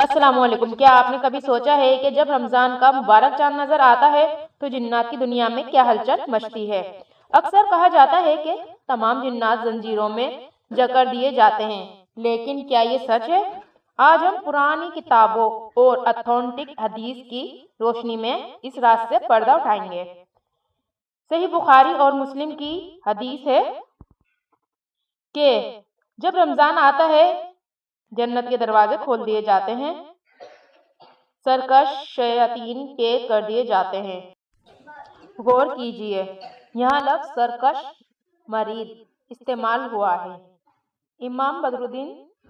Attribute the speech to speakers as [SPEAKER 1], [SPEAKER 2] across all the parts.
[SPEAKER 1] السلام علیکم۔ کیا آپ نے کبھی سوچا ہے کہ جب رمضان کا مبارک چاند نظر آتا ہے تو جنات کی دنیا میں کیا ہلچل مچتی ہے؟ اکثر کہا جاتا ہے کہ تمام جنات زنجیروں میں جکڑ دیے جاتے ہیں، لیکن کیا یہ سچ ہے؟ آج ہم پرانی کتابوں اور اتھینٹک حدیث کی روشنی میں اس راز سے پردہ اٹھائیں گے۔ صحیح بخاری اور مسلم کی حدیث ہے کہ جب رمضان آتا ہے جنت کے دروازے کھول دیے جاتے ہیں، سرکش شیاطین قید کر دیے جاتے ہیں۔ غور کیجئے، یہاں لفظ سرکش مرید استعمال ہوا ہے۔ امام بدر الدین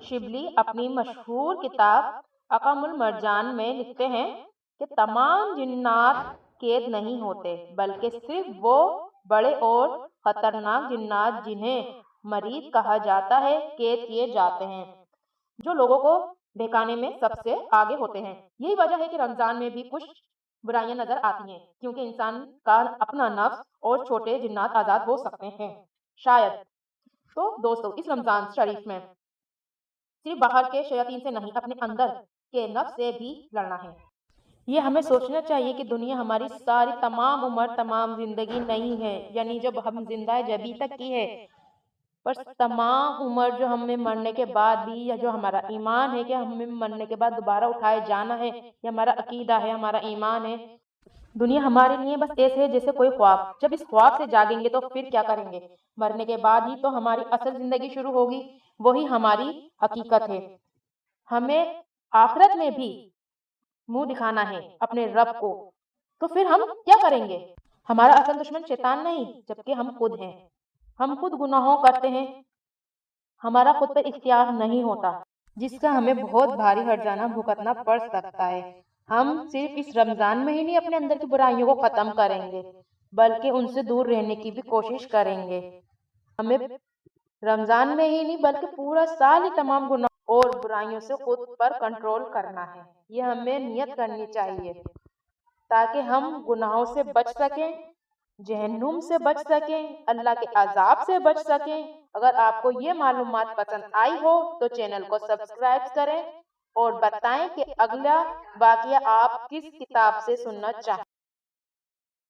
[SPEAKER 1] شبلی اپنی مشہور کتاب اقام المرجان میں لکھتے ہیں کہ تمام جنات قید نہیں ہوتے، بلکہ صرف وہ بڑے اور خطرناک جنات جنہیں مرید کہا جاتا ہے قید کیے جاتے ہیں، جو لوگوں کو بہکانے میں سب سے آگے ہوتے ہیں۔ یہی وجہ ہے کہ رمضان میں بھی کچھ برائیاں نظر آتی ہیں، کیونکہ انسان کا اپنا نفس اور چھوٹے جنات آزاد ہو سکتے ہیں شاید۔ تو دوستو، اس رمضان شریف میں صرف باہر کے شیاطین سے نہیں، اپنے اندر کے نفس سے بھی لڑنا ہے۔ یہ ہمیں سوچنا چاہیے کہ دنیا ہماری ساری تمام عمر تمام زندگی نہیں ہے، یعنی جب ہم زندہ ہے جبھی تک کی ہے، پر تمام عمر جو ہمیں مرنے کے بعد بھی، یا جو ہمارا ایمان ہے کہ ہمیں مرنے کے بعد دوبارہ اٹھائے جانا ہے، یہ ہمارا عقیدہ ہے، ہمارا ایمان ہے۔ دنیا ہمارے لیے بس ایسے ہے جیسے کوئی خواب۔ جب اس خواب سے جاگیں گے تو پھر کیا کریں گے؟ مرنے کے بعد ہی تو ہماری اصل زندگی شروع ہوگی، وہی ہماری حقیقت ہے۔ ہمیں آخرت میں بھی منہ دکھانا ہے اپنے رب کو، تو پھر ہم کیا کریں گے؟ ہمارا اصل دشمن شیطان نہیں، جبکہ ہم خود ہیں۔ ہم خود گناہوں کرتے ہیں، ہمارا خود پر اختیار نہیں ہوتا، جس کا ہمیں بہت بھاری ہرجانہ بھگتنا پڑ سکتا ہے۔ ہم صرف اس رمضان میں ہی نہیں اپنے اندر کی برائیوں کو ختم کریں گے، بلکہ ان سے دور رہنے کی بھی کوشش کریں گے۔ ہمیں رمضان میں ہی نہیں بلکہ پورا سال ہی تمام گناہوں اور برائیوں سے خود پر کنٹرول کرنا ہے۔ یہ ہمیں نیت کرنی چاہیے تاکہ ہم گناہوں سے بچ سکیں، جہنم سے بچ سکیں، اللہ کے عذاب سے بچ سکیں۔ اگر آپ کو یہ معلومات پسند آئی ہو تو چینل کو سبسکرائب کریں اور بتائیں کہ اگلا واقعہ آپ کس کتاب سے سننا چاہیں۔